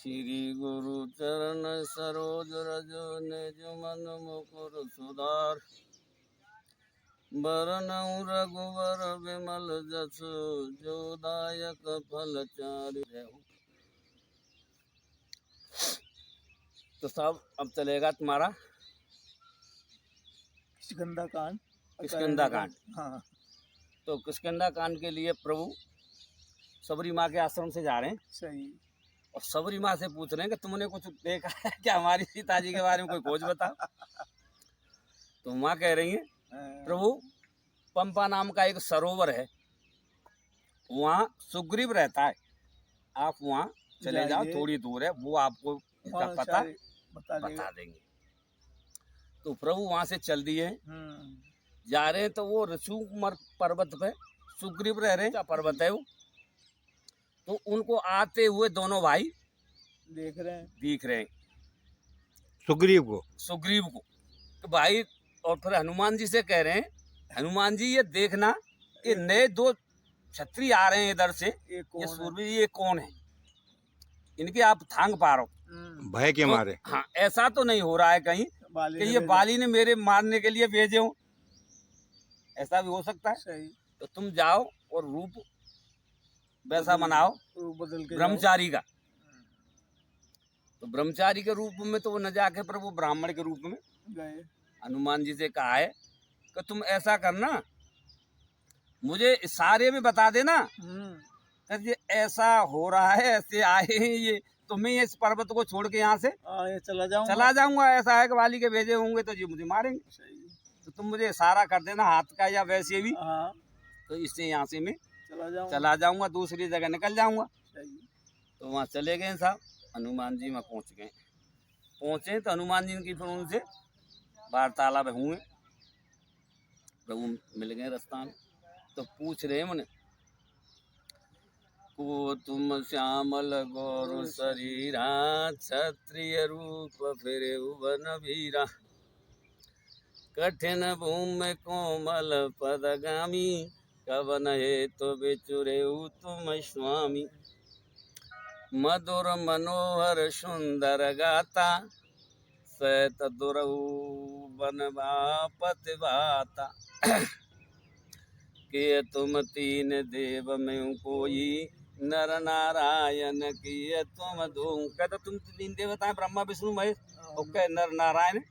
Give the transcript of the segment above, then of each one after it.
श्री गुरु चरण सरोज रज निज मन मुकुर सुधार बरनउँ रघुवर विमल जस जो दायक फल चारि। तो साहब अब चलेगा तुम्हारा किष्किंधा कांड। किष्किंधा कांड। हाँ। तो किष्किंधा कांड के लिए प्रभु सबरी माँ के आश्रम से जा रहे हैं। सही। और सबरी माँ से पूछ रहे हैं कि तुमने कुछ देखा है क्या, हमारी सीता जी के बारे में कोई खोज बताओ। तो माँ कह रही है प्रभु पंपा नाम का एक सरोवर है, वहाँ सुग्रीव रहता है, आप वहाँ चले जाओ, थोड़ी दूर है, वो आपको इसका पता बता देंगे। तो प्रभु वहाँ से चल दिए, जा रहे हैं। तो वो ऋषुकुमार पर्वत पे सुग्रीव रह रहे हैं, पर्वत है वो। तो उनको आते हुए दोनों भाई दिख रहे हैं सुग्रीव को। तो भाई और फिर हनुमान जी से कह रहे हैं, हनुमान जी ये देखना, ये नए दो क्षत्रिय आ रहे हैं इधर से, ये सूरवीर, ये कौन है, इनके आप थांग पारो भय के मारे। हाँ, ऐसा तो नहीं हो रहा है कहीं कि ये बाली ने मेरे मारने के लिए भेजे हो, ऐसा भी हो सकता है। सही। तो तुम जाओ और रूप वैसा बनाओ ब्रह्मचारी का। तो ब्रह्मचारी के रूप में तो वो न जाके प्रभु ब्राह्मण के रूप में गए। हनुमान जी से कहा है कि तुम ऐसा करना, मुझे इशारे में बता देना कि ये ऐसा हो रहा है, ऐसे आए हैं ये, तो मैं इस पर्वत को छोड़ के यहाँ से चला जाऊंगा। ऐसा है कि वाली के भेजे होंगे तो ये मुझे मारेंगे। तो तुम मुझे इशारा कर देना हाथ का या वैसे भी, तो इससे यहाँ से मैं चला जाऊंगा, दूसरी जगह निकल जाऊंगा। तो वहाँ चले गए साहब, हनुमान जी वहाँ पहुँचे तो हनुमान जी की फिर उनसे वार्तालाप हुए, प्रभु मिल गए रास्ता में। तो पूछ रहे मुझे को तुम श्यामल गौर शरीरा, क्षत्रिय रूप फिरे वन वीरा, कठिन भूमि कोमल पदगामी, कवन हे तो बिचुरे तुम स्वामी, मधुर मनोहर सुंदर गाता, सैत दुरहु बनवापति बाता, कि तुम तीन देव में कोई, नर नारायण किए तुम दो। कहते तुम तीन देवता है, ब्रह्मा विष्णु महेश, और नर नारायण,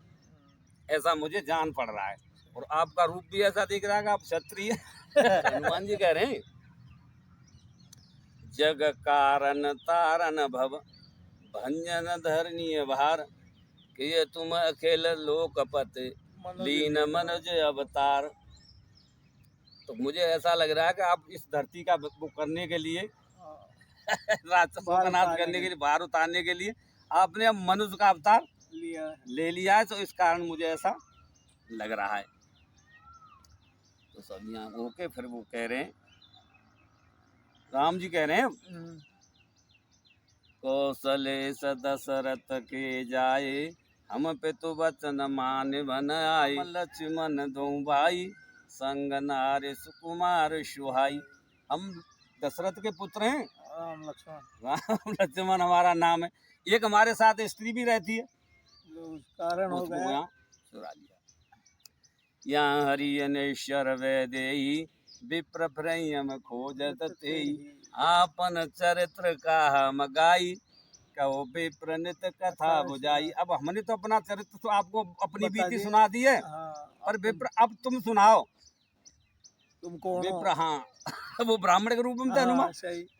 ऐसा मुझे जान पड़ रहा है, और आपका रूप भी ऐसा दिख रहा है कि आप क्षत्रिय। हनुमान जी कह रहे हैं जग कारण तारण भव, भंजन धरणीय भार, कि तुम अखिल लोकपति, लीन मनोज अवतार। तो मुझे ऐसा लग रहा है कि आप इस धरती का वो करने के लिए, राक्षसों का नाश करने के लिए, बाहर उतारने के लिए आपने अब मनुष्य का अवतार ले लिया है, तो इस कारण मुझे ऐसा लग रहा है। तो सब यहाँ होके फिर वो कह रहे हैं, राम जी कह रहे हैं कौशलेश दशरथ के जाए, हम पितु वचन मान बन आए, लक्ष्मण दो भाई, संग नारे सुकुमार सुहाई। हम दशरथ के पुत्र हैं, राम लक्ष्मण हमारा नाम है, एक हमारे साथ स्त्री भी रहती है, कारण हो गया यहाँ हरियनेश्वर वैदेही, विप्र प्रियम खोजत तेई, आपन चरित्र का हम गाई, कहो विप्र नित कथा बुझाई। अब हमने तो अपना चरित्र तो आपको अपनी बीती सुना दी है, और विप्र अब तुम सुनाओ, तुम कौन विप्र। हाँ वो ब्राह्मण के रूप में थे हनुमान,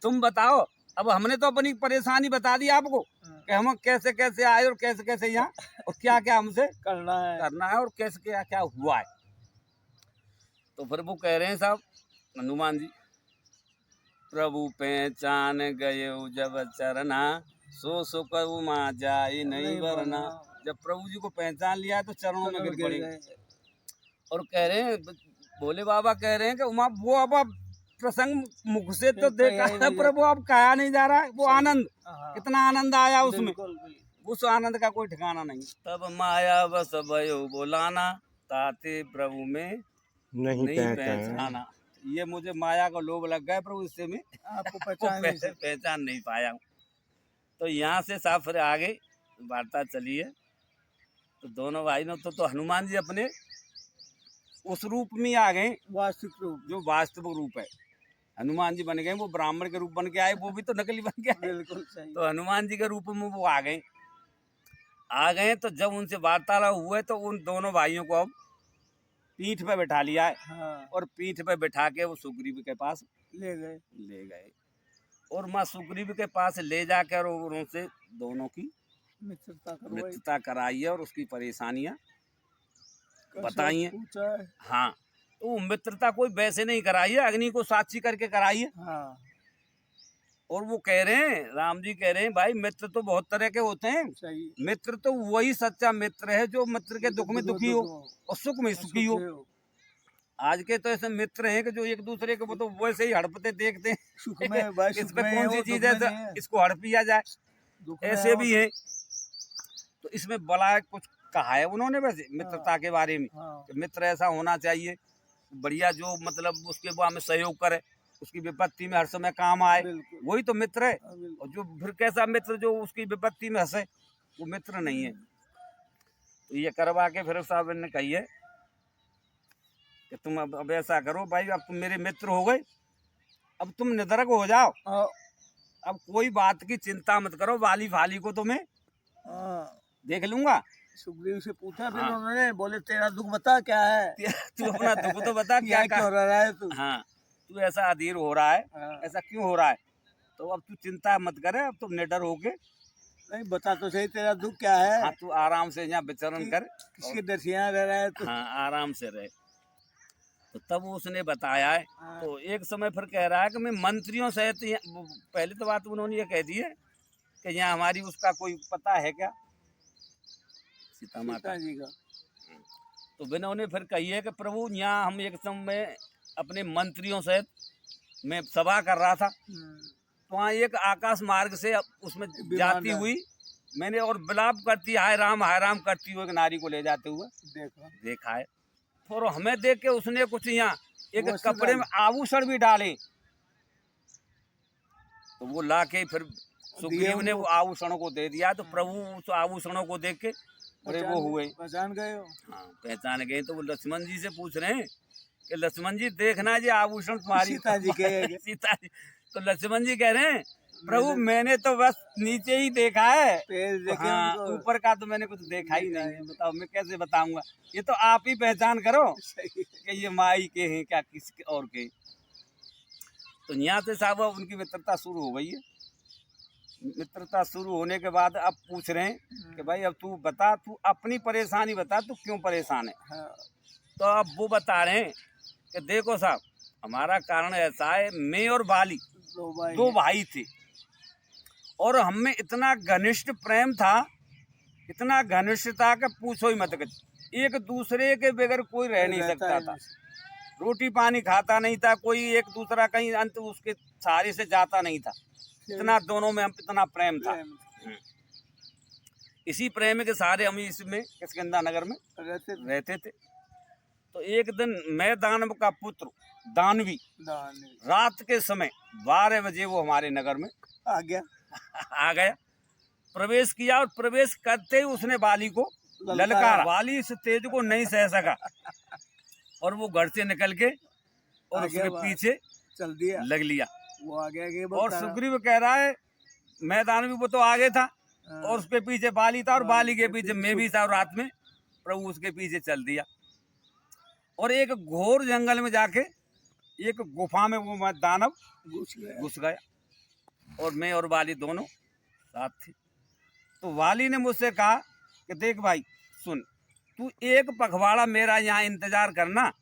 तुम बताओ। अब हमने तो अपनी परेशानी बता दी आपको कि हम कैसे कैसे आए और कैसे कैसे यहाँ, और क्या क्या हमसे करना है और कैसे क्या क्या हुआ है। तो फिर वो कह रहे हैं साहब हनुमान जी, प्रभु पहचान गए जब चरना, सो सुख माँ जाए नहीं वरना। जब प्रभु जी को पहचान लिया तो चरणों में गिर पड़े। और कह रहे हैं भोले बाबा कह रहे हैं कि उमा वो अब प्रसंग मुख से तो देखा है प्रभु, अब कहा नहीं जा रहा है। वो आनंद, कितना आनंद आया उसमें, उस आनंद का कोई ठिकाना नहीं। तब माया बस भयो बोलाना, ताते प्रभु में नहीं पहचाना। ये मुझे माया का लोभ लग गया प्रभु, इससे मैं आपको पहचान नहीं पाया हूँ। तो यहाँ से साहब फिर आगे वार्ता चली है। तो दोनों भाई ने तो हनुमान जी अपने उस रूप में आ गए, वास्तविक रूप, जो वास्तविक रूप है। हनुमान जी बन गए, वो ब्राह्मण के रूप बन के आए, वो भी तो नकली बन के आए। बिल्कुल सही। तो हनुमान जी के रूप में वो आ गए। तो जब उनसे वार्तालाप हुए तो उन दोनों भाइयों को अब पीठ पे बैठा लिया है। हाँ, और पीठ पे बैठा के वो सुग्रीव के पास ले गए। और माँ सुग्रीव के पास ले जाकर और उनसे दोनों की मित्रता कराई है और उसकी परेशानियां बताई हैं। पूछा है। हाँ, तो वो मित्रता कोई वैसे नहीं कराई है, अग्नि को साक्षी करके कराई है। हाँ, और वो कह रहे हैं, राम जी कह रहे हैं, भाई मित्र तो बहुत तरह के होते हैं। सही। मित्र तो वही सच्चा मित्र है जो मित्र के दुख में दुखी हो और सुख में सुखी हो। आज के तो ऐसे मित्र हैं कि जो एक दूसरे को तो वैसे ही हड़पते देखते हैं, सुख में भाई, इस पे कौन सी चीज है इसको हड़प पिया जाए, ऐसे भी है। तो इसमें बड़ा कुछ कहा है उन्होंने वैसे मित्रता के बारे में, कि मित्र ऐसा होना चाहिए बढ़िया, जो मतलब उसके बाद में सहयोग करे, उसकी विपत्ति में हर समय काम आए, वही तो मित्र है। और जो फिर कैसा मित्र जो उसकी विपत्ति में हंसे, वो मित्र नहीं है। तो ये करवा के फिर साहब ने कही है कि तुम अब ऐसा करो भाई, अब तुम मेरे मित्र हो गए, अब तुम निधरक हो जाओ, अब कोई बात की चिंता मत करो, वाली फाली को तो मैं देख लूंगा। सुग्रीव से पूछा फिर उन्होंने, बोले तेरा दुख बता क्या है, तू अपना दुख तो बता क्या हो रहा है तू। हाँ, तू ऐसा अधीर हो रहा है, ऐसा क्यों हो रहा है, तो अब तू चिंता मत करे, अब तुम निडर होके नहीं बता तो सही तेरा दुख क्या है। हाँ, तू आराम से यहाँ विचरण कर, किसके दर्शिया रह रहा है तू। हाँ, आराम से रहे। तो तब उसने बताया है। तो एक समय फिर कह रहा है कि मैं मंत्रियों सहित, पहले तो बात उन्होंने ये कह दी है कि यहाँ हमारी उसका कोई पता है क्या, सीता माता जी का। तो उन्होंने फिर कही है कि प्रभु यहाँ हम एक समय अपने मंत्रियों सहित मैं सभा कर रहा था, तो वहाँ एक आकाश मार्ग से उसमें जाती हुई मैंने और विलाप करती हाय राम करती हुई एक नारी को ले जाते हुए देखा है। और हमें देख के उसने कुछ यहाँ एक कपड़े में आभूषण भी डाले, तो वो लाके फिर सुग्रीव ने वो आभूषणों को दे दिया। तो प्रभु उस आभूषणों को देख के बड़े वो हुए, पहचान गए हो। हाँ, पहचान गए। तो वो लक्ष्मण जी से पूछ रहे हैं कि लक्ष्मण जी देखना ये आभूषण तुम्हारी सीता जी के सीता जी। तो लक्ष्मण जी कह रहे हैं प्रभु मैंने तो बस नीचे ही देखा है, हाँ, ऊपर का तो मैंने कुछ देखा ही नहीं है, बताओ मैं कैसे बताऊंगा, ये तो आप ही पहचान करो कि ये माई के हैं क्या किस और के। तो यहाँ से साहब उनकी मित्रता शुरू हो गई है। मित्रता शुरू होने के बाद अब पूछ रहे हैं कि भाई अब तू बता, तू अपनी परेशानी बता, तू क्यों परेशान है। तो अब वो बता रहे हैं कि देखो साहब हमारा कारण ऐसा है, मैं और बाली दो भाई थे और हमें इतना घनिष्ठ प्रेम था, इतना घनिष्ठता का पूछो ही मत, एक दूसरे के बगैर कोई रह नहीं सकता था, रोटी पानी खाता नहीं था कोई, एक दूसरा कहीं अंत उसके सहारे से जाता नहीं था, इतना दोनों में इतना प्रेम था। इसी प्रेम के सहारे हम इसमें किष्किंधा नगर में रहते थे। तो एक दिन मैं दानव का पुत्र दानवी रात के समय 12 बजे वो हमारे नगर में आ गया, प्रवेश किया और प्रवेश करते ही उसने बाली को ललकारा। बाली इस तेज को नहीं सह सका और वो घर से निकल के और उसके पीछे चल दिया, लग लिया। वो आ गया और सुग्रीव कह रहा है मैं दानवी वो तो आगे था और उसके पीछे बाली था और बाली के पीछे मैं भी था, और रात में प्रभु उसके पीछे चल दिया और एक घोर जंगल में जाके एक गुफा में वो दानव घुस गया और मैं और बाली दोनों साथ थे। तो वाली ने मुझसे कहा कि देख भाई सुन, तू एक पखवाड़ा मेरा यहाँ इंतजार करना,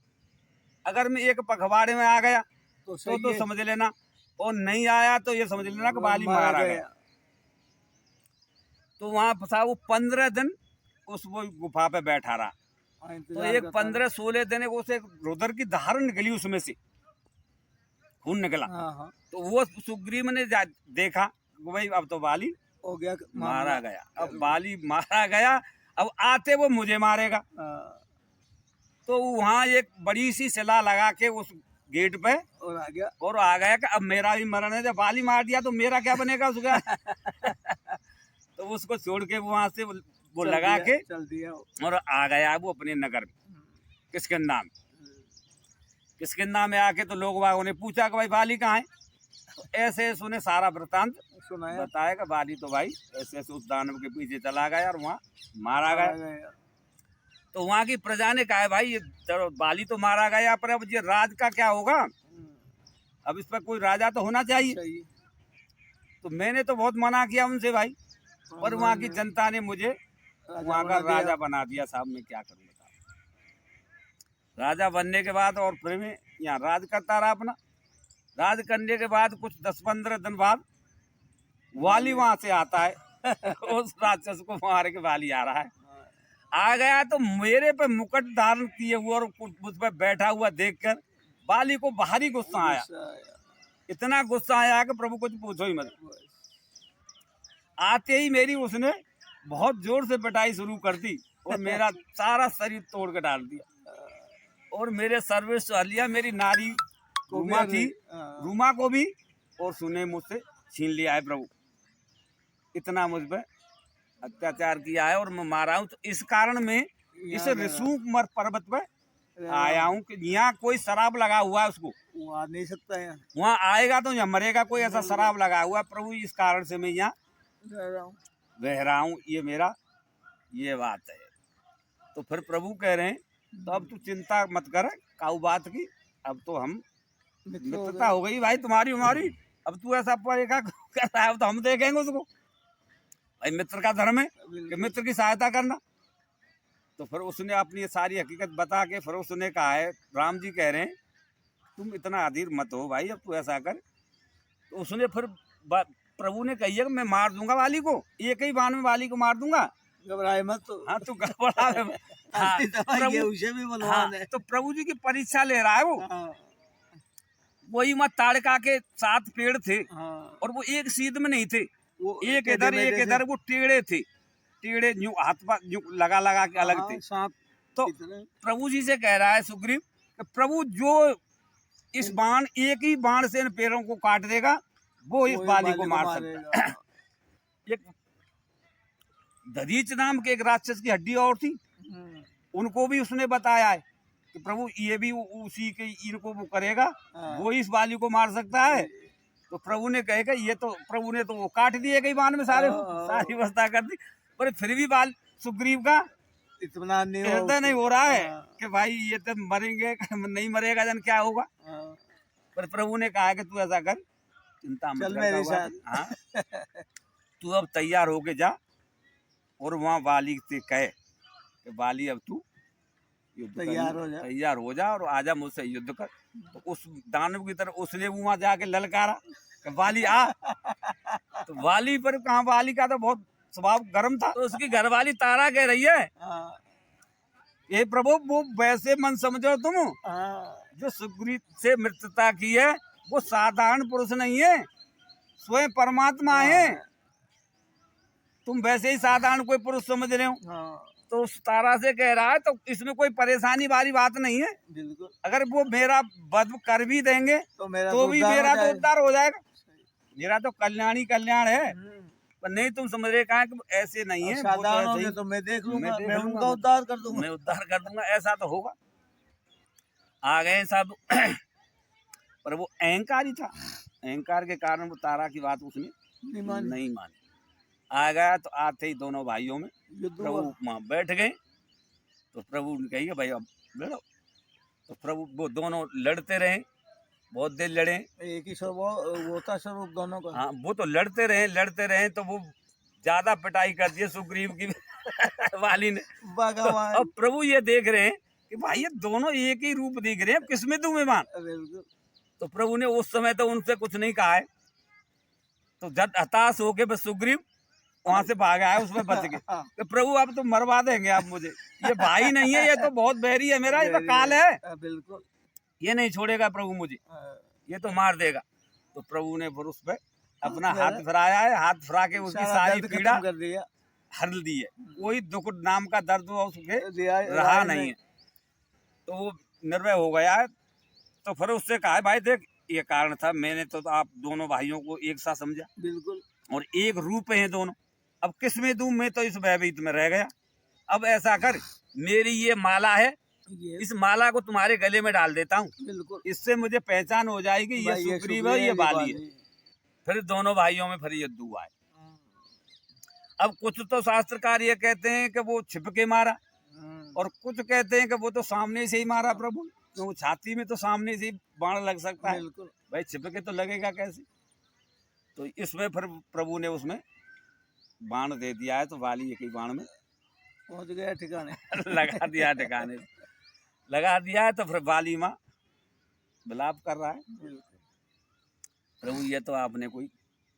अगर मैं एक पखवाड़े में आ गया तो समझ लेना, और नहीं आया तो ये समझ लेना कि बाली मारा गया। तो वहाँ फंसा वो 15 दिन उस वो गुफा पे बैठा रहा। तो एक 15-16 दिन उसे रुधिर की धार निकली, उसमें से खून निकला। तो वो सुग्रीव ने देखा भाई अब तो बाली हो गया, मारा गया, अब बाली मारा गया, अब आते वो मुझे मारेगा। तो वहाँ एक बड़ी सी शिला लगा के उस गेट पे और आ गया कि अब मेरा भी मरण है, जब बाली मार दिया तो मेरा क्या बनेगा उसका। उसको छोड़ के वहां से वो चल लगा दिया, के चल दिया। और आ गया वो अपने नगर में किष्किंधा में। किष्किंधा में आके तो लोग बागों ने पूछा कि भाई बाली कहाँ है। तो ऐसे ऐसे उन्हें सारा वृतांत सुनाया बताया कि बाली तो भाई ऐसे ऐसे उस दानव के पीछे चला गया और वहाँ मारा गया। गया। तो वहाँ की प्रजा ने कहा भाई ये चलो बाली तो मारा गया पर अब ये राज का क्या होगा, अब इस पर कोई राजा तो होना चाहिए। सही। तो मैंने तो बहुत मना किया उनसे भाई, पर वहाँ की जनता ने मुझे वहाँ का राजा बना दिया। साहब मैं क्या करूँ बताओ। राजा बनने के बाद और फिर मैं यहाँ राज करता रहा अपना। राज करने के बाद कुछ 10-15 दिन बाद वाली वहां से आता है उस राक्षस को मार के वाली आ रहा है। आ गया तो मेरे पे मुकुट धारण किए हुआ और मुझ पर बैठा हुआ देखकर वाली को भारी गुस्सा आया। इतना गुस्सा आया कि प्रभु कुछ पूछो ही मत। आते ही मेरी उसने बहुत जोर से पिटाई शुरू कर दी और मेरा सारा शरीर तोड़ के डाल दिया और मेरे सर्वस्व हलिया मेरी नारी रूमा थी, रूमा को भी और सुने मुझसे छीन लिया है प्रभु। इतना मुझ पर अत्याचार किया है और मैं मारा हूँ। तो इस कारण में इस ऋषुकुमार पर्वत पर आया हूँ कि यहाँ कोई शराब लगा हुआ है, उसको वहाँ नहीं सकता है। वहाँ आएगा तो यहाँ मरेगा, कोई ऐसा शराब लगा हुआ है प्रभु। इस कारण से मैं यहाँ रह रहा हूँ। ये मेरा ये बात है। तो फिर प्रभु कह रहे हैं तो अब तू चिंता मत कर काऊ बात की, अब तो हम मित्रता हो गई भाई तुम्हारी हमारी। अब तू ऐसा पड़ेगा कर रहा है तो हम देखेंगे उसको। भाई मित्र का धर्म है कि मित्र की सहायता करना। तो फिर उसने अपनी सारी हकीकत बता के फिर उसने कहा है, राम जी कह रहे हैं तुम इतना अधीर मत हो भाई, अब तू ऐसा कर। तो उसने फिर प्रभु ने कही है कि मैं मार दूंगा वाली को, एक ही बाण में वाली को मार दूंगा, घबराए मत। तो हाँ तू गड़बड़ा है। हाँ, उसे भी बलवान है। तो प्रभु जी की परीक्षा ले रहा है वो। वही मत ताड़का के 7 पेड़ थे और वो एक सीध में नहीं थे, एक इधर वो टेढ़े थे, टेढ़े यूं हाथ पर यूं लगा के अलग थे। तो प्रभु जी से कह रहा है सुग्रीव कि प्रभु जो इस बाण एक ही बाण से इन पेड़ों को काट देगा वो इस बाली को मार सकता है। एक दधीच नाम के एक राक्षस की हड्डी और थी, उनको भी उसने बताया है कि प्रभु ये भी उसी के इनको वो करेगा, वो इस बाली को मार सकता है। तो प्रभु ने कहेगा ये तो प्रभु ने तो वो काट दिए कई बाण में सारी व्यवस्था कर दी, पर फिर भी बाल सुग्रीव का इतना हृदय नहीं हो रहा है कि भाई ये तो मरेंगे नहीं मरेगा जन क्या होगा। पर प्रभु ने कहा कि तू ऐसा कर, चिंता मत कर। हाँ तू अब तैयार होके जा और वहाँ वाली से कहे कि वाली अब तू तैयार हो जा और आजा मुझसे युद्ध कर। तो उस दानव की तरफ उसने वहां जाके ललकारा कि वाली आ। तो वाली पर कहाँ, वाली का तो बहुत स्वभाव गर्म था। तो उसकी घरवाली तारा कह रही है ये प्रभु वो वैसे मन समझो तुम जो सुग्रीव से मित्रता की है वो साधारण पुरुष नहीं है, स्वयं परमात्मा है। तुम वैसे ही साधारण कोई पुरुष समझ रहे हो। तो उस तारा से कह रहा है तो इसमें कोई परेशानी वाली बात नहीं है। बिल्कुल। अगर वो मेरा वध कर भी देंगे तो भी मेरा तो उद्धार हो जाएगा, मेरा तो कल्याण ही कल्याण है। पर नहीं तुम समझ रहे कहा कि ऐसे नहीं है, साधारण तो मैं देख लूंगा, मैं उनका उद्धार कर दूंगा, मैं उद्धार कर दूंगा, ऐसा तो होगा। आ गए सब पर वो अहंकारी था, अहंकार के कारण वो तारा की बात उसने नहीं मानी। आ गया तो आते ही दोनों भाइयों में प्रभु वहाँ बैठ गए। तो प्रभु ने कही भाई अब लड़ो। तो प्रभु वो दोनों लड़ते रहे, बहुत देर लड़े। एक ही वो था स्वरूप दोनों का। हाँ वो तो लड़ते रहे तो वो ज्यादा पिटाई कर दी सुग्रीव की वाली ने। तो अब प्रभु ये देख रहे हैं कि भाई ये दोनों एक ही रूप दिख रहे हैं, किसमें दूं मैं मान। तो प्रभु ने उस समय तो उनसे कुछ नहीं कहा है। तो जब हताश होके बस सुग्रीव वहां से भागा है, उसमें बच गए। तो प्रभु अब तो मरवा देंगे आप मुझे, ये भाई नहीं है, ये तो बहुत बैरी है मेरा, ये तो काल है। बिल्कुल ये नहीं छोड़ेगा प्रभु मुझे, ये तो मार देगा। तो प्रभु ने फिर उस पे अपना हाथ फिराया है, हाथ फिरा के उसकी सारी पीड़ा कर दिया, हर दी है। कोई दुख नाम का दर्द उसके रहा नहीं है, तो वो निर्भय हो गया है। तो फिर उससे कहा भाई देख ये कारण था, मैंने तो आप दोनों भाइयों को एक साथ समझा। बिल्कुल। और एक रूप है दोनों, अब किस में दूं, मैं तो इस भयभीत में रह गया। अब ऐसा कर, मेरी ये माला है, ये इस माला को तुम्हारे गले में डाल देता हूँ, बिल्कुल इससे मुझे पहचान हो जाएगी ये भाई, ये सुग्रीव है, ये बाली है। बाली। फिर दोनों भाइयों में फिर युद्ध हुआ है। अब कुछ तो शास्त्रकार ये कहते हैं कि वो छिप के मारा, और कुछ कहते हैं कि वो तो सामने से ही मारा प्रभु, तो छाती में तो सामने से ही बाण लग सकता है, बिल्कुल भाई छिप के तो लगेगा कैसे। तो इसमें फिर प्रभु ने उसमें बाण दे दिया है, तो वाली एक ही बाण में पहुंच गया ठिकाने। लगा दिया ठिकाने, लगा दिया है। तो फिर वाली माँ विलाप कर रहा है, बिल्कुल प्रभु ये तो आपने कोई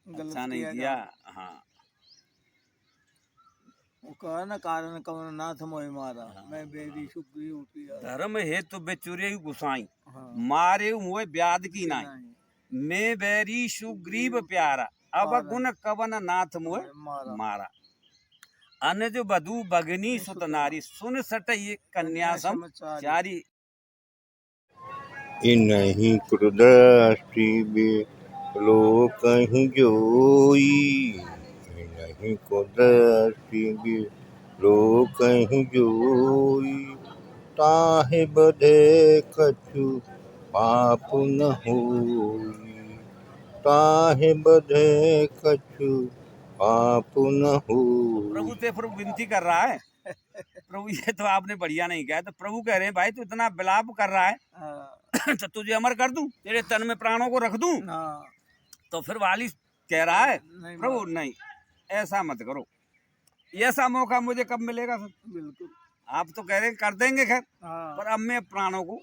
गलत अच्छा नहीं किया। हाँ, वो कहा ना, कारण कवन नाथ मोहि मारा, मैं बेरी सुग्रीव पिया। धर्म हेतु बेचुरे गुसाई, हाँ मारे हुए ब्याद की नाई, नहीं, मैं बैरी सुग्रीव प्यारा, अब गुण कवन नाथ मोह मारा मारा। अनज बधु भगनी सुत नारी, सुन सटई कन्या सम चारी। इन्हीं कुदृष्टि लोकहि जोई, इन्हीं कुदृष्टि लोकहि जोई, ताहि बधे कछु पाप न होई, ताहि बधे कछु पाप न होई। प्रभु से फिर विनती कर रहा है, प्रभु ये तो आपने बढ़िया नहीं किया। तो प्रभु कह रहे हैं भाई तू इतना विलाप कर रहा है, हाँ तो तुझे अमर कर दूं, तेरे तन में प्राणों को रख दूं। हाँ, तो फिर वाली कह रहा है नहीं प्रभु नहीं, ऐसा मत करो, ऐसा मौका मुझे कब मिलेगा फिर? बिल्कुल आप तो कह रहे हैं कर देंगे खैर, हाँ पर अब मैं प्राणों को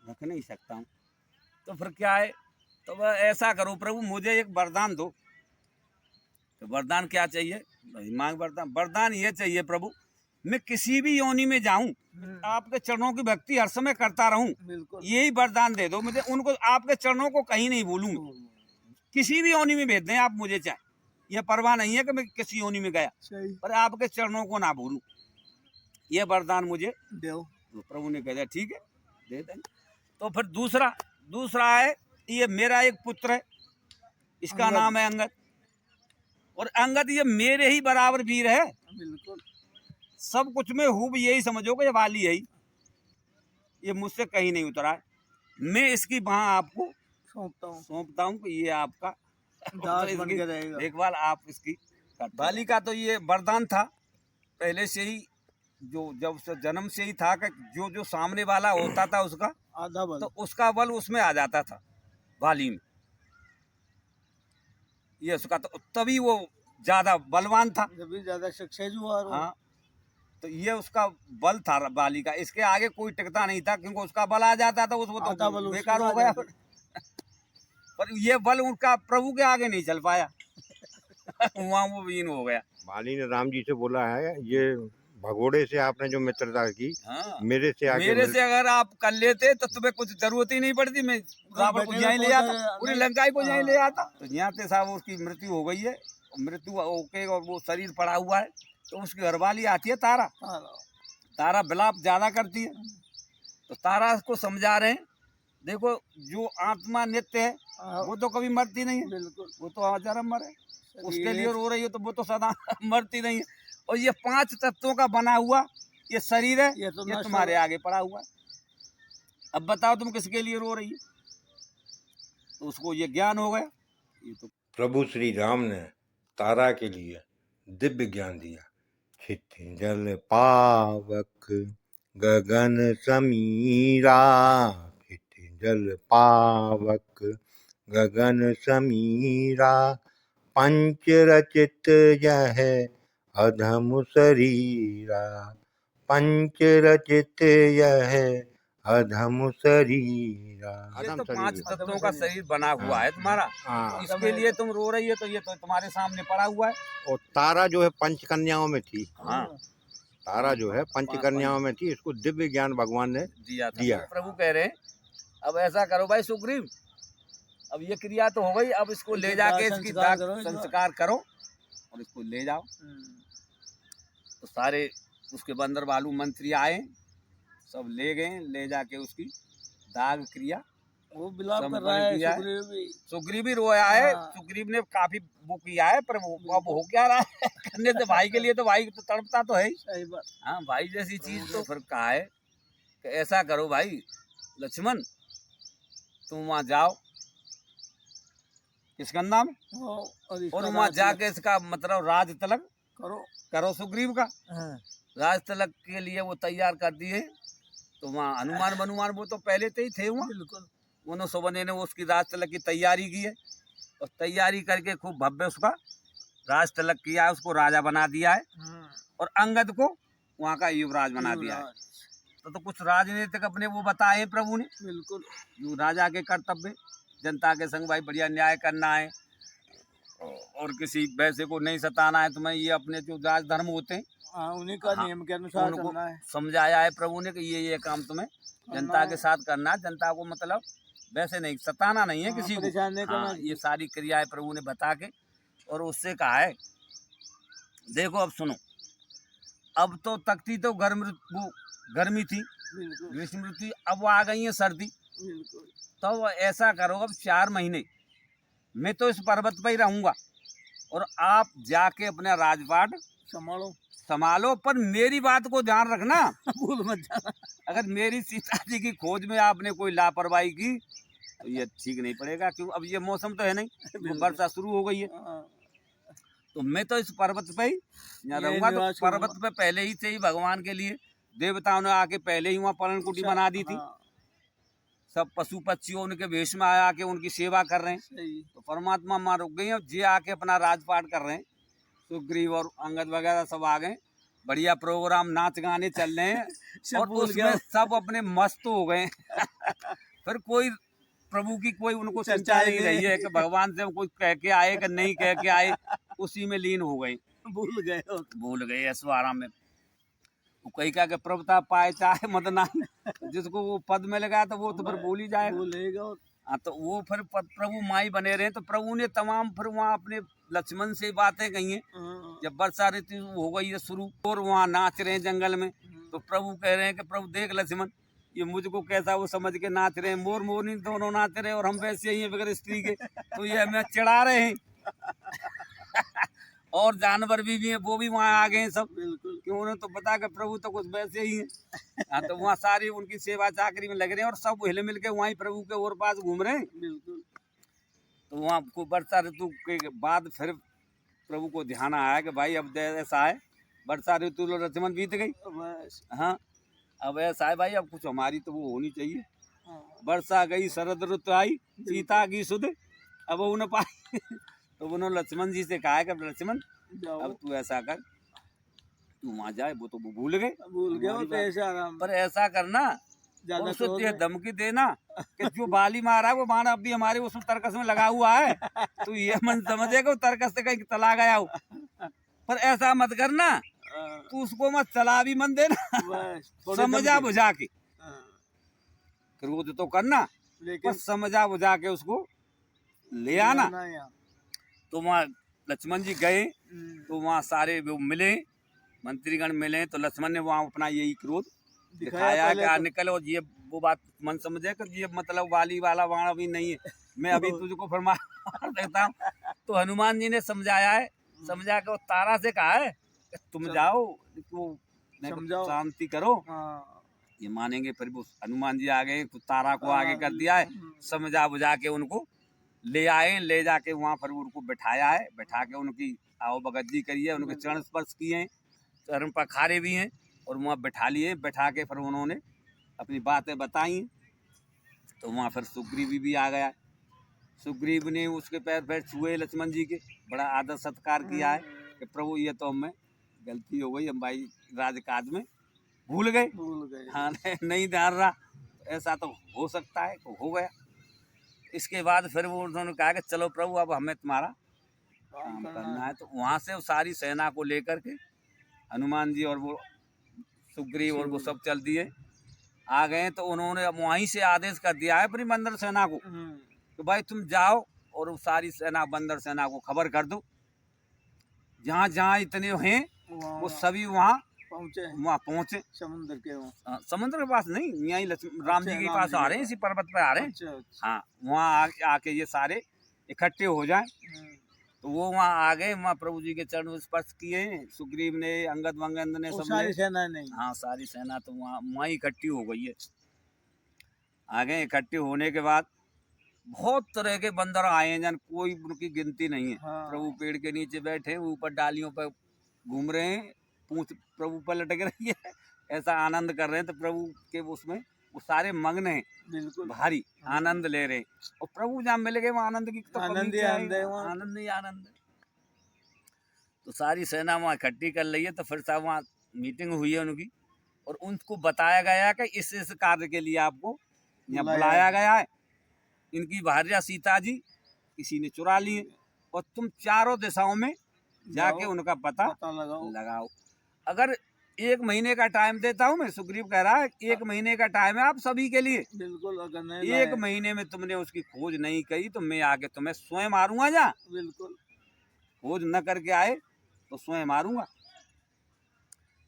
रख नहीं सकता हूँ। तो फिर क्या है, तो वह ऐसा करो प्रभु मुझे एक वरदान दो। तो वरदान क्या चाहिए भाई, मांग वरदान। वरदान ये चाहिए प्रभु, मैं किसी भी योनि में जाऊं, आपके चरणों की भक्ति हर समय करता रहूं, बिल्कुल यही वरदान दे दो मुझे। उनको आपके चरणों को कहीं नहीं भूलूं, किसी भी योनि में भेज दें आप मुझे, चाहे यह परवाह नहीं है कि मैं किसी योनि में गया, सही पर आपके चरणों को ना भूलूं, ये वरदान मुझे देव। तो प्रभु ने कह दिया ठीक है दे देंगे। तो फिर दूसरा है, ये मेरा एक पुत्र है, इसका अंगद। नाम है अंगद, और अंगद ये मेरे ही बराबर वीर है, बिल्कुल सब कुछ में हूँ भी यही समझो कि ये वाली है ही, ये मुझसे कहीं नहीं उतरा है। मैं इसकी वहाँ आपको सौंपता हूँ कि ये आपका दास बन के रहेगा। देखभाल आप इसकी। वाली का तो ये वरदान था पहले से ही, जो जब से जन्म से ही था कि जो जो सामने वाला होता था उसका आधा बल, तो उसका बल उसमें आ जाता था वाली में, ये उसका तो तभी वो ज्यादा बलवान था। जब भी ज्यादा सक्सेस हुआ और हाँ, तो ये उसका बल था वाली का, इसके आगे कोई टिकता नहीं था, क्योंकि उसका बल आ जाता था उसको आधा बल तो उसके बेकार हो आ गया। जाता। पर ये बल उनका प्रभु के आगे नहीं चल पाया वहाँ वो वीन हो गया। माली ने राम जी से बोला है, ये भगोड़े से आपने जो मित्रता की, हाँ, मेरे से आगे मेरे से अगर आप कर लेते तो तुम्हें कुछ जरूरत ही नहीं पड़ती, मैं रावण को यहीं ले आता, पूरी लंकाई को यहीं ले आता। तो यहाँ से साहब उसकी मृत्यु हो गई है, मृत्यु होके और वो शरीर पड़ा हुआ है, तो उसकी घरवाली आती है तारा, तारा विलाप ज्यादा करती है, तो तारा को समझा रहे हैं देखो जो आत्मा नित्य है वो तो कभी मरती नहीं है, बिल्कुल वो तो अजर अमर है, उसके लिए रो रही हो तो वो तो सदा मरती नहीं है। और ये 5 तत्वों का बना हुआ ये शरीर है, ये तुम्हारे आगे पड़ा हुआ है, अब बताओ तुम किसके लिए रो रही है? तो उसको ये ज्ञान हो गया। ये तो प्रभु श्री राम ने तारा के लिए दिव्य ज्ञान दिया। क्षिति जल पावक गगन समीरा, क्षिति जल पावक गगन समीरा, पंच रचित यह अधम शरीरा, पंच रचित यह अधम शरीरा। ये तो 5 तत्वों का शरीर बना हुआ है तुम्हारा, हाँ, इसके लिए तुम रो रही है, तो ये तो तुम्हारे सामने पड़ा हुआ है। और तारा जो है पंच कन्याओं में थी। हाँ, तारा जो है पंच कन्याओं में थी, इसको दिव्य ज्ञान भगवान ने दिया था। दिया। तो प्रभु कह रहे हैं अब ऐसा करो भाई सुग्रीव, अब ये क्रिया तो हो गई, अब इसको ले जाके इसकी संस्कार करो और इसको ले जाओ। तो सारे उसके बंदर बालू मंत्री आए, सब ले गए, ले जाके उसकी दाग क्रिया वो बिलाप कर समर्पण रहा है किया है। सुग्रीव भी। सुग्रीव भी रोया है, हाँ। सुग्रीव ने काफी वो किया है, पर वो अब हो क्या रहा है करने से भाई के लिए तो भाई तो तड़पता तो है ही। सही बात। हाँ भाई जैसी चीज तो फिर कहा है कि ऐसा करो भाई लक्ष्मण, तुम वहां जाओ किसका नाम, और इसका और वहां राज जाके इसका मतलब राज तिलक करो। करो सुग्रीव का। हाँ। राज तिलक के लिए वो तैयार कर दिए। तो वहाँ हनुमान बनुमान वो तो पहले से ही थे वहाँ, बिल्कुल। उन्होंने सुबह ने उसकी राज तिलक की तैयारी की है, और तैयारी करके खूब भव्य उसका राज तिलक किया है, उसको राजा बना दिया है, हाँ। और अंगद को वहाँ का युवराज बना दिया है। युवराज। तो कुछ राजनीतिक अपने वो बताए प्रभु ने, बिल्कुल। जो राजा के कर्तव्य, जनता के संग भाई बढ़िया न्याय करना है, और किसी वैसे को नहीं सताना है, तुम्हें ये अपने जो राज धर्म होते हैं हाँ, उन्हीं का हाँ, नियम के अनुसार उनको चलना है। समझाया है प्रभु ने कि ये काम तुम्हें जनता के साथ करना है, जनता को मतलब वैसे नहीं सताना नहीं है हाँ, किसी परेशान नहीं को। करना हाँ, किसी ये सारी क्रियाएं प्रभु ने बता के और उससे कहा है देखो अब सुनो, अब तो तकती तो गर्मी थी, बिल्कुल। ग्रीष्म ऋतु थी, अब आ गई है सर्दी। बिल्कुल। तो ऐसा करो अब 4 महीने मैं तो इस पर्वत पर ही रहूंगा, और आप जाके अपना राजपाट संभालो। संभालो, पर मेरी बात को ध्यान रखना भूल मत जाना। अगर मेरी सीता जी की खोज में आपने कोई लापरवाही की तो ये ठीक नहीं पड़ेगा, क्यों अब ये मौसम तो है नहीं, वो वर्षा शुरू हो गई है। हाँ। तो मैं तो इस पर्वत पे ही यहाँ यही रहूंगा। तो निवास पर्वत करूंगा। पे पहले ही से ही भगवान के लिए देवताओं ने आके पहले ही वहाँ पर्ण कुटी बना दी थी। हाँ, सब पशु पक्षियों उनके वेश में आया के उनकी सेवा कर रहे हैं। सही। तो परमात्मा माँ रुक गई और जे आके अपना राजपाट कर रहे हैं, सुग्रीव और अंगद वगैरह सब आ गए, बढ़िया प्रोग्राम नाच गाने चल रहे हैं सब और भूल उसमें गया। सब अपने मस्त हो गए फिर कोई प्रभु की कोई उनको चर्चा चिंता नहीं नहीं। रही है कि भगवान से कुछ कह के आए कि नहीं कह के आए, उसी में लीन हो गए, भूल गए ऐसो आराम में। वो कही का कि प्रभुता पाए चाहे मत नहीं, जिसको वो पद में लगा तो वो तो फिर भूल ही जाएगा। भूलेगा। हाँ, तो वो फिर प्रभु माई बने रहे, तो प्रभु ने तमाम फिर वहाँ अपने लक्ष्मण से बातें कही हैं। हाँ। जब वर्षा ऋतु हो गई है शुरू और वहाँ नाच रहे हैं जंगल में, तो प्रभु कह रहे हैं कि प्रभु देख लक्ष्मण, ये मुझको कैसा वो समझ के नाच रहे हैं, मोर मोरनी दोनों नाच रहे हैं और हम वैसे ही हैं बगैर स्त्री के, तो ये हमें चिढ़ा रहे हैं और जानवर भी हैं, वो भी वहाँ आ गए हैं सब, बिल्कुल। क्यों उन्हें तो पता कि प्रभु तो कुछ वैसे ही हैं। हाँ, तो वहाँ सारी उनकी सेवा चाकरी में लग रहे हैं और सब हिल मिल के वहीं प्रभु के और पास घूम रहे हैं। बिल्कुल। तो वहाँ को वर्षा ऋतु के बाद फिर प्रभु को ध्यान आया कि भाई अब ऐसा है, वर्षा ऋतु लक्ष्मण बीत गई, बस। हाँ अब ऐसा है भाई, अब कुछ हमारी तो वो होनी चाहिए। हाँ। वर्षा गई शरद ऋतु आई, सीता की सुध अब वो न पाई तो उन्होंने लक्ष्मण जी से कहा कि लक्ष्मण जाओ। अब तू ऐसा कर, तू वहाँ जाए, वो तो वो भूल गए, भूल गया वो तो ऐसे आराम। पर ऐसा करना और ज्यादा उसको क्रोध ये में। धमकी देना कि जो बाली मारा है वो बाण अब भी हमारे उस तर्कस में लगा हुआ है, तो ये मन समझेगा वो तर्कस से कहीं चला गया हो, पर ऐसा मत करना, हाँ, तू उसको मत चला भी मन देना बस थोड़े समझा दम के। बुझा के, हाँ, क्रोध तो करना पर लेकिन समझा बुझा के उसको ले आना। जाना यहाँ। तो वहाँ लक्ष्मण जी गए, हम्म, तो वहाँ सारे वो मिले, मंत्रीगण मिले, तो लक्ष्मण ने वहाँ अपना यही क्रोध दिखाया पहले कि तो। निकल, और ये वो बात मन समझे कि ये मतलब वाली वाला बाण अभी नहीं है, मैं अभी तुझको फरमा देता हूँ। तो हनुमान जी ने समझाया है, समझा के वो तारा से कहा है कि तुम जाओ, तो समझाओ। शांति करो, हाँ, ये मानेंगे। फिर वो हनुमान जी आ गए, तो तारा को आगे कर दिया है, समझा बुझा के उनको ले आए, ले जाके वहाँ पर उनको बैठाया है, बैठा के उनकी आओ भगत करी है, उनके चरण स्पर्श किए हैं, चरण पखारे भी हैं, और वहाँ बैठा लिए, बैठा के फिर उन्होंने अपनी बातें बताई। तो वहाँ फिर सुग्रीव भी आ गया, सुग्रीव ने उसके पैर पैर छुए लक्ष्मण जी के, बड़ा आदर सत्कार किया है कि प्रभु ये तो हमें गलती हो गई, हम भाई राजकाज में भूल गए, भूल गए। हाँ नहीं ध्यान रहा, ऐसा तो हो सकता है, तो हो गया। इसके बाद फिर वो उन्होंने कहा कि चलो प्रभु अब हमें तुम्हारा काम करना है। तो वहाँ से वो सारी सेना को लेकर के हनुमान जी और वो सुग्रीव और वो सब चल दिए, आ गए। तो उन्होंने अब वहीं से आदेश कर दिया है अपनी बंदर सेना को कि भाई तुम जाओ और वो सारी सेना बंदर सेना को खबर कर दो, जहाँ जहाँ इतने हैं वो सभी वहाँ पहुँचे वहाँ पहुँचे। समुद्र के वहाँ। समुद्र के पास नहीं, यहाँ ही राम जी के पास आ रहे हैं, इसी पर्वत पे आ रहे हैं। अच्छा अच्छा। हाँ, वहाँ आके ये सारे इकट्ठे हो जाएं। तो वो वहाँ आ गए, वहाँ प्रभु जी के चरण स्पर्श किए। सुग्रीव ने, अंगद वंगद ने, वो सब सारी ने। सेना नहीं। हाँ, सारी सेना तो वहाँ इकट्ठी हो गई है। आ गए, इकट्ठे होने के बाद बहुत तरह के बंदर आए हैं, जन कोई उनकी गिनती नहीं है। हाँ। प्रभु पेड़ के नीचे बैठे, ऊपर डालियों पर घूम रहे हैं, पूंछ प्रभु पर लटक रही है, ऐसा आनंद कर रहे हैं। तो प्रभु के उसमें वो सारे मग्न हैं, बिल्कुल भारी आनंद ले रहे हैं। और प्रभु जहाँ मिल गए, वहाँ आनंद की तो कमी आनंद ही क्या आनंद है है, वहाँ। आनंद ही आनंद है। तो सारी सेना वहाँ इकट्ठी कर ली है। तो फिर साहब वहाँ मीटिंग हुई है उनकी, और उनको बताया गया कि इस कार्य के लिए आपको यहाँ बुलाया गया है। इनकी भार्या सीता जी किसी ने चुरा ली है, और तुम चारों दिशाओं में जाके उनका पता लगाओ। अगर 1 महीने का टाइम देता हूँ मैं, सुग्रीव कह रहा है 1 महीने का टाइम है आप सभी के लिए। बिल्कुल, अगर नहीं 1 महीने में तुमने उसकी खोज नहीं की तो मैं आके तुम्हें स्वयं मारूंगा। जा बिल्कुल, खोज न करके आए तो स्वयं मारूंगा।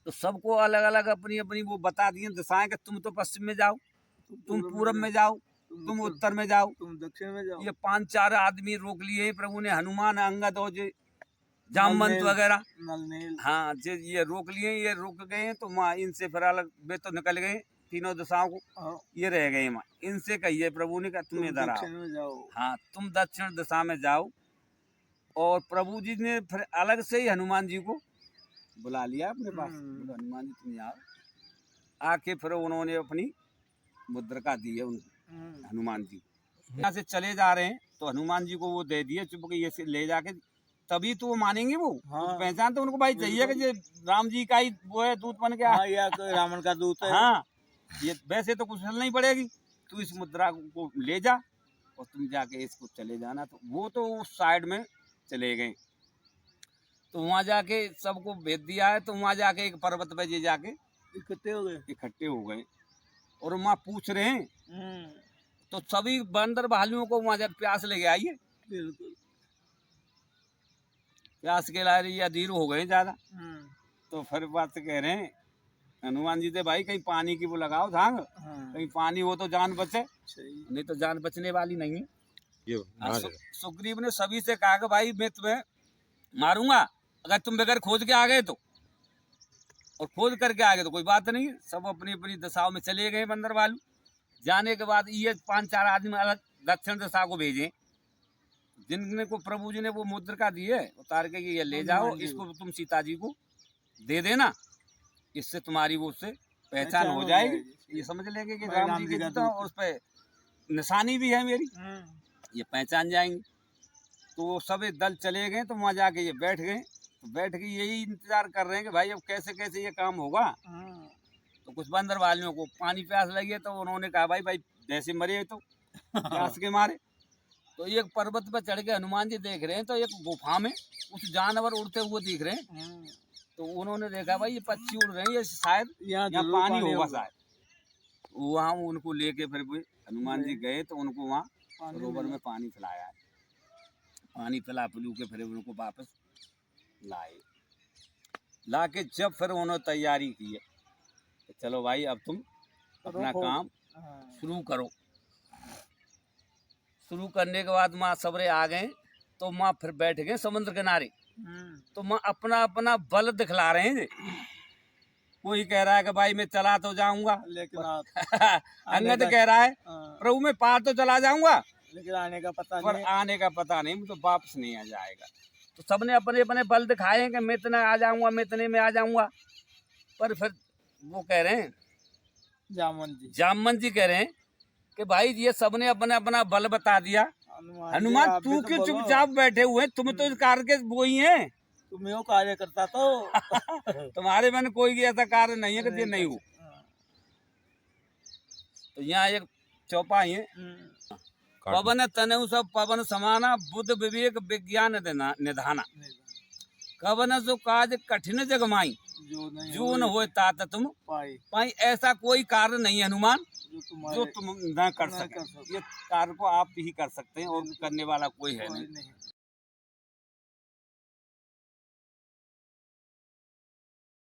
तो सबको अलग अलग अपनी अपनी वो बता दिए दिशाएं कि तुम तो पश्चिम में जाओ, तुम पूरब में जाओ, तुम उत्तर में जाओ, तुम दक्षिण में जाओ। ये 5-4 आदमी रोक लिए हैं प्रभु ने, हनुमान, अंगद और जो जामवंत वगैरह। नलनील। हाँ, ये रोक लिए, ये रुक गए हैं। तो वहाँ इनसे फिर अलग वे तो निकल गए तीनों दिशाओं को, ये रह गए वहाँ। इनसे कहिए प्रभु ने कहा तुम इधर आओ। हाँ, तुम दक्षिण दिशा में जाओ। और प्रभु जी ने फिर अलग से ही हनुमान जी को बुला लिया अपने पास। हनुमान जी तुम आओ। आके फिर उन्होंने अपनी मुद्रिका दी है उनको, हनुमान जी यहाँ से चले जा रहे हैं। तो हनुमान जी को वो दे दिए, चुप के ये से ले जाके, तभी तो वो मानेंगे। वो हाँ। पहचान तो उनको भाई चाहिए कि ये राम जी का ही वो है, दूत बन गया। हाँ, या कोई रावण का दूत है। हाँ, ये वैसे तो कुछ नहीं पड़ेगी, तू इस मुद्रा को ले जा और तुम जाके इसको चले जाना। तो वो तो उस साइड में चले गए। तो वहाँ जाके सबको भेज दिया है। तो वहाँ जाके एक पर्वत पे जे जाके इकट्ठे हो गए और वहाँ पूछ रहे हैं। तो सभी बंदर भालुओं को वहाँ जब प्यास लगे आई है, बिल्कुल, प्यास के ला रही अधीर हो गए ज्यादा। तो फिर बात कह रहे हैं हनुमान जी से, भाई कहीं पानी की वो लगाओ झांग, कहीं पानी हो तो जान बचे, नहीं तो जान बचने वाली नहीं है। सुग्रीव ने सभी से कहा कि भाई मैं तुम्हें मारूंगा अगर तुम बगैर खोज के आ गए तो, और खोज करके आ गए तो कोई बात नहीं। सब अपनी अपनी दिशाओं में चले गए बंदर वालू। जाने के बाद ये 5-4 आदमी अलग दक्षिण दिशा को भेजे, जिनने को प्रभु जी ने वो मुद्रिका दी है, उतार के ये ले जाओ, इसको तुम सीता जी को दे देना, इससे तुम्हारी वो उससे पहचान हो जाएगी। ये समझ लेंगे कि राम जी के दूत हैं, और उस पर निशानी भी है मेरी, ये पहचान जाएंगे। तो वो सभी दल चले गए। तो वहाँ जाके ये बैठ गए। तो बैठ के यही इंतजार कर रहे हैं कि भाई अब कैसे कैसे ये काम होगा। तो कुछ बंदर वालियों को पानी प्यास लगी है, तो उन्होंने कहा भाई जैसे मरे तो प्यास के मारे। तो एक पर्वत पर चढ़ के हनुमान जी देख रहे हैं, तो एक गुफा में कुछ जानवर उड़ते हुए दिख रहे हैं। तो उन्होंने देखा भाई ये पक्षी उड़ रहे हैं, ये शायद यहाँ पानी होगा शायद। वहाँ उनको लेके फिर हनुमान जी गए। तो उनको वहाँ सरोवर में पानी पिलाया है। पानी पिला पिलू के फिर उनको वापस लाए। ला के जब फिर उन्होंने तैयारी की है, तो चलो भाई अब तुम अपना काम शुरू करो। शुरू करने के बाद माँ सबरे आ गए। तो माँ फिर बैठ गए समुद्र किनारे। तो माँ अपना अपना बल दिखला रहे हैं। कोई कह रहा है कि भाई मैं चला तो जाऊंगा, लेकिन अंगद कह रहा है प्रभु मैं पार तो चला जाऊंगा, लेकिन आने का पता पर आने का पता नहीं, तो वापस नहीं आ जाएगा। तो सबने अपने अपने बल दिखाए हैं कि मैं इतना आ जाऊंगा, मैं इतने में आ जाऊंगा। पर फिर वो कह रहे हैं, जामवंत जी कह रहे हैं कि भाई ये सबने अपना अपना बल बता दिया। हनुमान तू क्यों चुपचाप बैठे हुए, तुम तो इस कार्य के वो ही हैं, तुम यो कार्य करता तो तुम्हारे मन कोई ऐसा कार्य नहीं है कि नहीं हो। तो यहाँ एक चौपाई है, पवन तनहु सब पवन समाना, बुद्ध विवेक विज्ञान निधाना, कवन जो काज कठिन जगमाई, जो न होए तात तुम पाई। ऐसा कोई कार्य नहीं है हनुमान जो तुम न कर सके। ये कार्य को आप ही कर सकते हैं, और करने वाला कोई है नहीं।